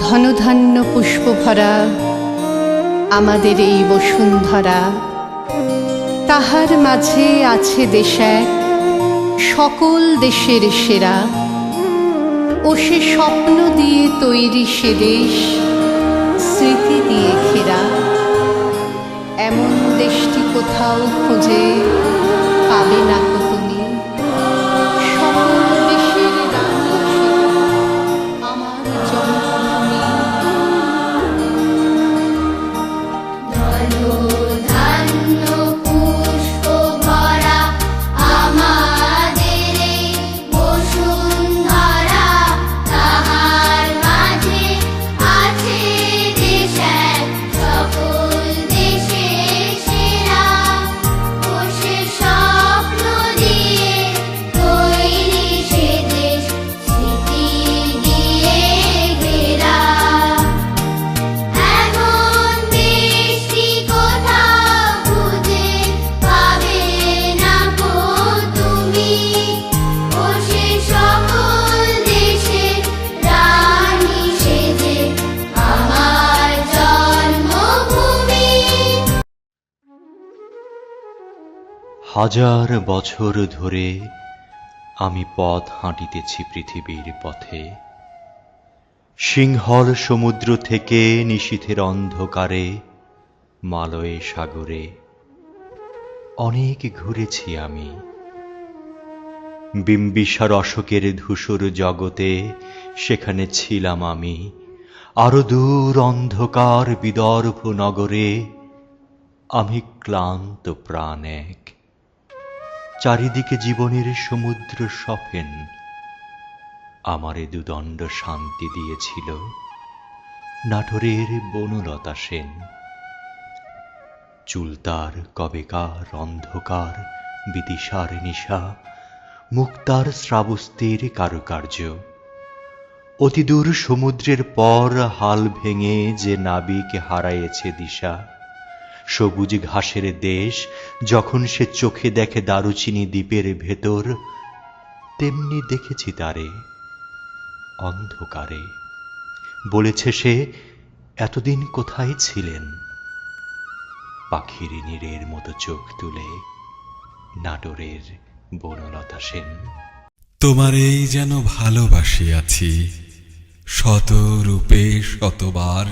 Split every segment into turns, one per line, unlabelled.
ধনধান্য পুষ্পভরা আমাদের এই বসুন্ধরা, তাহার মাঝে আছে দেশ এক সকল দেশের সেরা, ও সে স্বপ্ন দিয়ে তৈরি সে দেশ স্মৃতি দিয়ে ঘেরা। এমন দেশটি কোথাও খুঁজে পাবে না কো তুমি, সকল দেশের রানী সে আমার জন্মভূমি।
ধনধান্য পুষ্প ভরা আমাদের এই বসুন্ধরা, তাহার মাঝে আছে দেশ এক সকল দেশের সেরা, ও সে স্বপ্ন দিয়ে তৈরি সে দেশ স্মৃতি দিয়ে ঘেরা। এমন দেশটি কোথাও খুঁজে পাবে না কো তুমি, ও সে সকল দেশের রানী সেজে আমার জন্মভূমি।
হাজার বছর ধরে আমি পথ হাঁটিতেছি পৃথিবীর পথে, সিংহল সমুদ্র থেকে নিশীথের অন্ধকারে মালয়ে সাগরে। অনেক ঘুরেছি আমি, বিম্বিসার অশোকের ধূসর জগতে সেখানে ছিলাম আমি। আরো দূর অন্ধকার বিদর্ভ নগরে আমি ক্লান্ত প্রাণ এক, চারিদিকে জীবনের সমুদ্র সফেন আমারে দুদণ্ড শান্তি দিয়েছিল নাটোরের বনলতা সেন। চুলতার কবেকার অন্ধকার বিদিশার নিশা, মুক্তার শ্রাবস্তির কারুকার্য, অতিদূর সমুদ্রের পর হাল ভেঙে যে নাবিক হারাইয়েছে দিশা। সবুজ ঘাসের দেশ যখন সে চোখে দেখে দারুচিনি দ্বীপের ভেতর, তেমনি দেখেছি তারে অন্ধকারে। বলেছে সে, এতদিন কোথায় ছিলেন? পাখির নীড়ের মতো চোখ তুলে নাটোরের বনলতা সেন।
তোমারেই যেন ভালোবাসিয়াছি শত রূপে শতবার,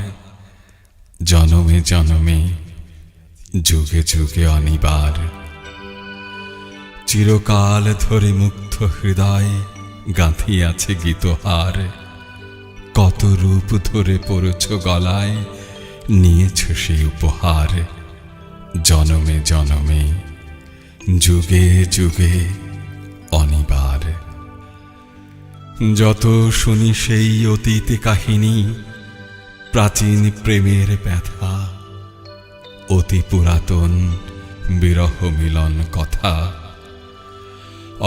জনমে জনমে যুগে যুগে অনিবার। চিরকাল ধরে মুগ্ধ হৃদয় গাঁথিয়াছে গীতহার, কত রূপ ধরে পড়েছ গলায় নিয়েছ সেই উপহার। জনমে জনমে যুগে যুগে অনিবার। যত শুনি সেই অতীত কাহিনী, প্রাচীন প্রেমের ব্যথা, অতি পুরাতন বিরহ মিলন কথা।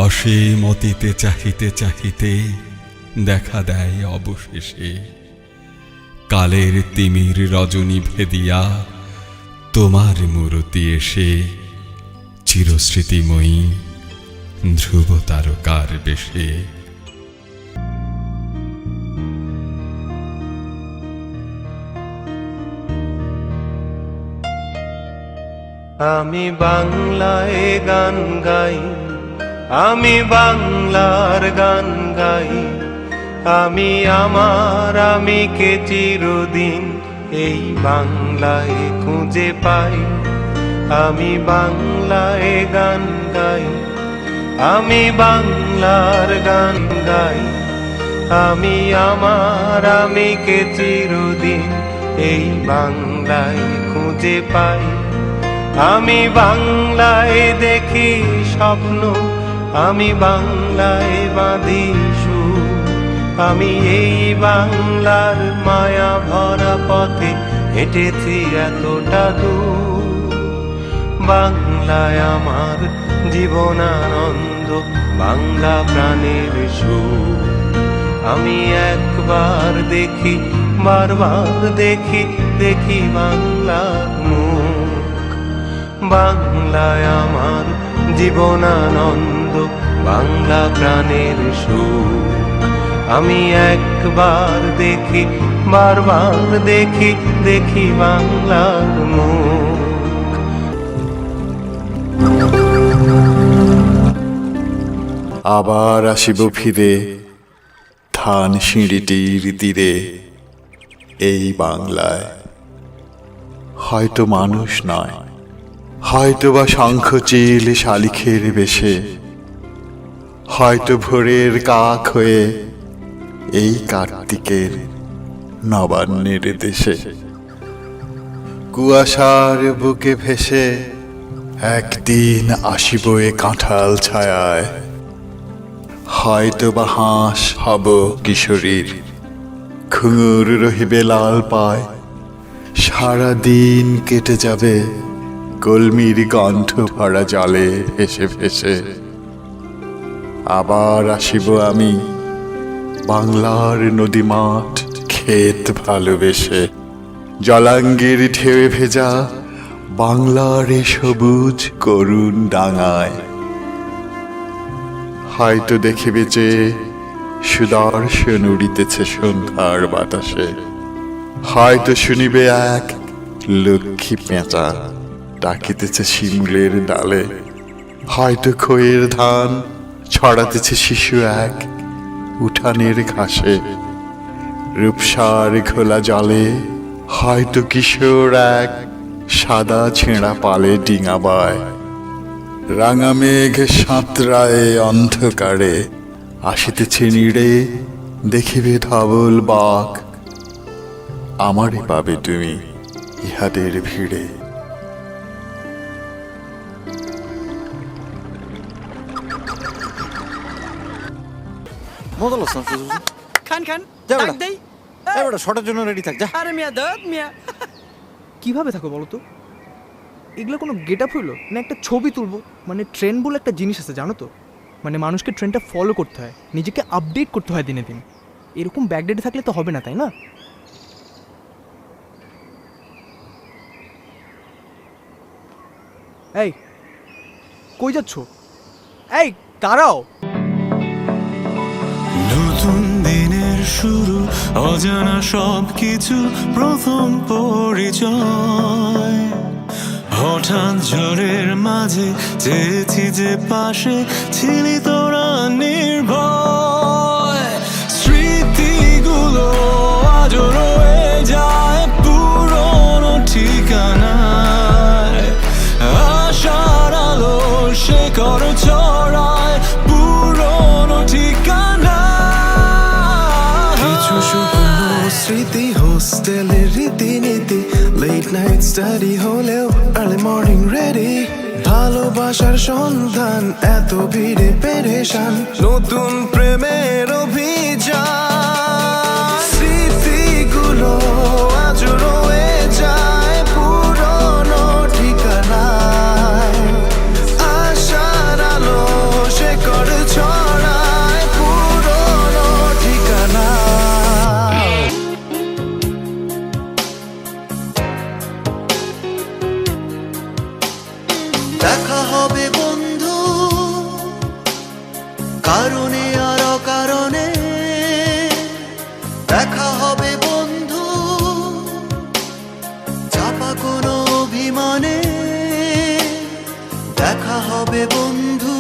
অসীম অতীতে চাহিতে চাহিতে দেখা দেয় অবশেষে কালের তিমির রজনী ভেদিয়া তোমার মূরতি এসে, চিরস্মৃতিময়ী ধ্রুব তারকার বেশে।
আমি বাংলায় গান গাই, আমি বাংলার গান গাই, আমি আমার আমিকে চিরদিন এই বাংলায় খুঁজে পাই। আমি বাংলায় গান গাই, আমি বাংলার গান গাই, আমি আমার আমিকে চিরদিন এই বাংলায় খুঁজে পাই। আমি বাংলায় দেখি স্বপ্ন, আমি বাংলায় বাঁধি সুর, আমি এই বাংলার মায়া ভরা পথে হেঁটেছি এতটা দূর। বাংলায় আমার জীবনানন্দ, বাংলা প্রাণের সুর। আমি একবার দেখি, বারবার দেখি, দেখি বাংলার মুখ। বাংলায় আমার জীবনানন্দ, বাংলা প্রাণের সুখ। আমি একবার দেখি, বারবার দেখি, দেখি বাংলার মুখ।
আবার আসিব ফিরে ধান সিঁড়িটির তীরে, এই বাংলায় হয়তো মানুষ নয়, হয়তো বা শঙ্খচিল শালিখের বেশে, হয়তো ভোরের কাক হয়ে এই কার্তিকের নবান্নের দেশে। কুয়াশার বুকে ভেসে একদিন আসিব এ কাঁঠাল ছায়ায়, হয়তো বা হাঁস হব কিশোরীর, ঘুঙুর রহিবে লাল পায়, সারাদিন কেটে যাবে কলমির গন্ধ ভরা জলে ভেসে ভেসে। আবার আসিব আমি বাংলার নদী মাঠ ক্ষেত ভালোবেসে, জলাঙ্গির ঢেউয়ে ভেজা বাংলার এ সবুজ করুণ ডাঙায়। হয়তো দেখিবে যে সুদর্শন উড়িতেছে সন্ধ্যার বাতাসে, হয়তো শুনিবে এক লক্ষ্মী পেঁচা ডাকিতেছে শিমুলের ডালে, হয়তো খইয়ের ধান ছড়াতেছে শিশু এক উঠানের ঘাসে, রূপসার খোলা জলে হয়তো কিশোর এক সাদা ছেঁড়া পালে ডিঙাবায়। রাঙা মেঘ সাঁতরায় অন্ধকারে আসিতেছে নিড়ে, দেখিবে ধবল বাঘ, আমারে পাবে তুমি ইহাদের ভিড়ে।
মজা লাগছে
খান খান
যা
ডাক
বেটা।
দেই
এবারে শটের জন্য রেডি থাক যা।
আরে মিয়া দত মিয়া কিভাবে থাকো বলো তো? এগুলো কোনো গেট আপ হইলো না একটা ছবি তুলবো? মানে ট্রেন্ড বলে একটা জিনিস আছে জানো তো, মানে মানুষকে ট্রেন্ডটা ফলো করতে হয়, নিজেকে আপডেট করতে হয় দিনে দিন। এরকম ব্যাকডেটে থাকলে তো হবে না, তাই না? এই কই যাচ্ছ? এই দাঁড়াও।
নতুন দিনের শুরু, অজানা সব কিছু প্রথম পরিচয়। হঠাৎ ঝড়ের মাঝে চেয়েছি যে পাশে ছিলি তোরা নির্ভয়। স্মৃতিগুলো আজও রয়ে যায় পুরনো ঠিকানায়, আশার আলো শেকড় ছড়ায় পুরনো ঠিকানা। কিছু শুকনো স্মৃতি, হোস্টেলের রীতিনীতি, লেট নাইট স্টাডি হলেও আর্লি মর্নিং রেডি। ভালোবাসার সন্ধান, এত ভিড়ে পেরেশান, নতুন প্রেমের অভিযান। স্মৃতিগুলো আজ রয়ে যায় পুরনো ঠিকানায়, আশার আলো শেকড় ছড়ায় পুরনো ঠিকানায়।
দেখা হবে বন্ধু কারণে আর অকারণে, দেখা হবে বন্ধু চাপা কোনো অভিমানে, দেখা হবে বন্ধু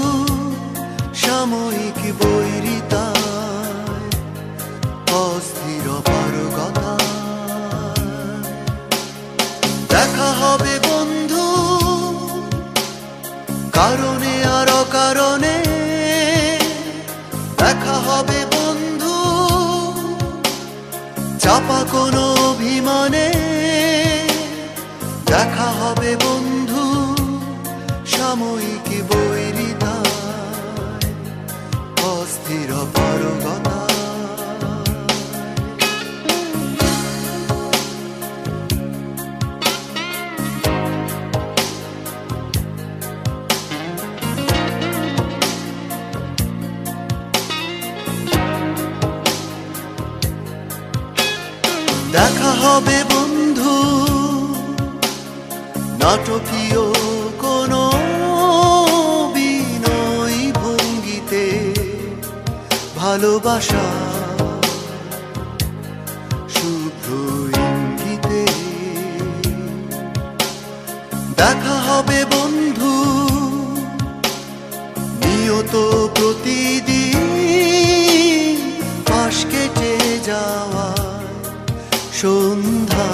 সাময়িক বৈরিতায়, অস্থির পারগতায়। দেখা হবে বন্ধু কারণে আর অকারণে, দেখা হবে বন্ধু চাপা কোনো অভিমানে, দেখা হবে বন্ধু সাময়িক বৈরিতায়, অস্থির পারগতায়। দেখা হবে বন্ধু নাটকীয় কোনো বিনয় ভঙ্গিতে, ভালোবাসা দেখা হবে বন্ধু নিয়ত প্রতিদিন মাস কেটে যাওয়া সন্ধ্যা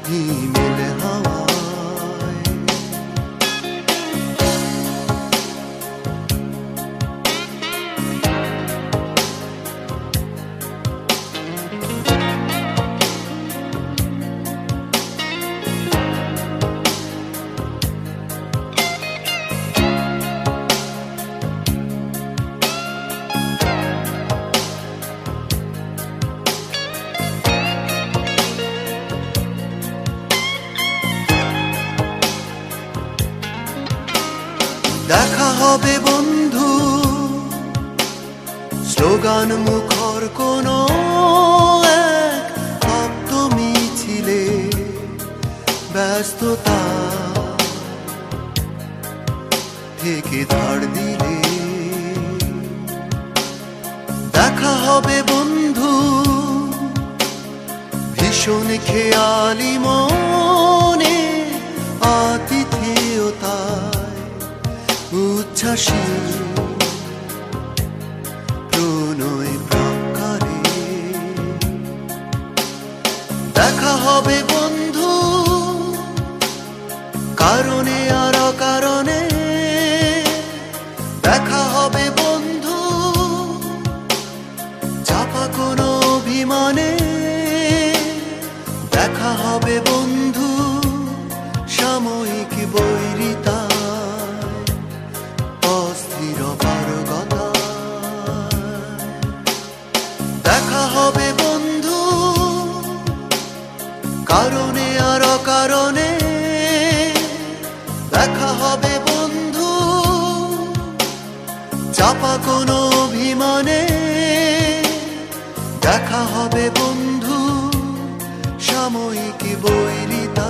হিমেল হাওয়ায় দেখা হবে বন্ধু স্লোগান মুখর কোনো এক শব্দ মিছিলে ব্যস্ততা থেকে ধার দিলে দেখা হবে বন্ধু ভীষণ খেয়ালি মনে আতিথেয়তায় উচ্ছ্বাসী প্রণয় প্রাকারে দেখা হবে বন্ধু কারণে আর অকারণে দেখা হবে বন্ধু চাপা কোনো অভিমানে দেখা হবে বন্ধু সাময়িক বৈরিতা অস্থির পারগতা দেখা হবে বন্ধু কারণে আর অকারণে দেখা হবে বন্ধু চাপা কোনো অভিমানে দেখা হবে বন্ধু সাময়িক বৈরিতা